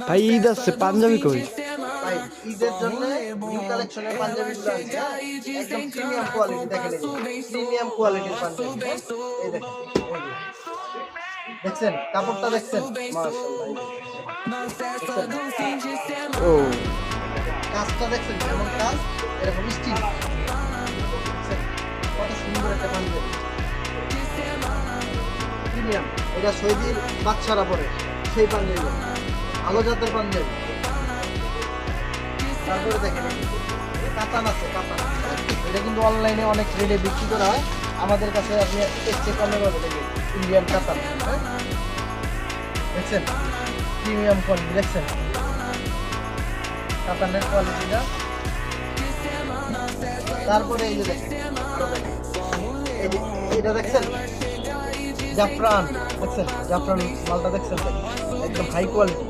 ভাই ঈদ আসছে পাঞ্জাবি কই? ভাই ঈদের জন্য নিউ কালেকশনের পাঞ্জাবিগুলো আছে, হ্যাঁ? একদম প্রিমিয়াম কোয়ালিটি, দেখেন এই যে প্রিমিয়াম কোয়ালিটির পাঞ্জাবি, হ্যাঁ? এই দেখেন, এই যে দেখছেন কাপড়টা দেখছেন, মাশাআল্লাহ, এই যে দেখছেন ও কাজটা দেখছেন যেমন কাজ, এরকম স্টিল, দেখছেন কত সুন্দর একটা পাঞ্জাবি, প্রিমিয়াম। এটা সৌদির বাচ্চারা পরে সেই পাঞ্জাবি, ভালো জাতের পাঞ্জাবি। তারপরে দেখেন কাতান আছে, কাতান, এটা কিন্তু অনলাইনে অনেক রেটে বিক্রি করা হয়, আমাদের কাছে আপনি এর চেয়ে কমে পাবেন। দেখেন ইন্ডিয়ান কাতান, হ্যাঁ? দেখছেন প্রিমিয়াম কোয়ালিটি, দেখছেন কাতানের কোয়ালিটিটা। তারপরে এই যে দেখেন, আরো দেখেন, এই যে এটা দেখছেন জাফরান, দেখছেন জাফরান মালটা দেখছেন, একদম হাই কোয়ালিটি,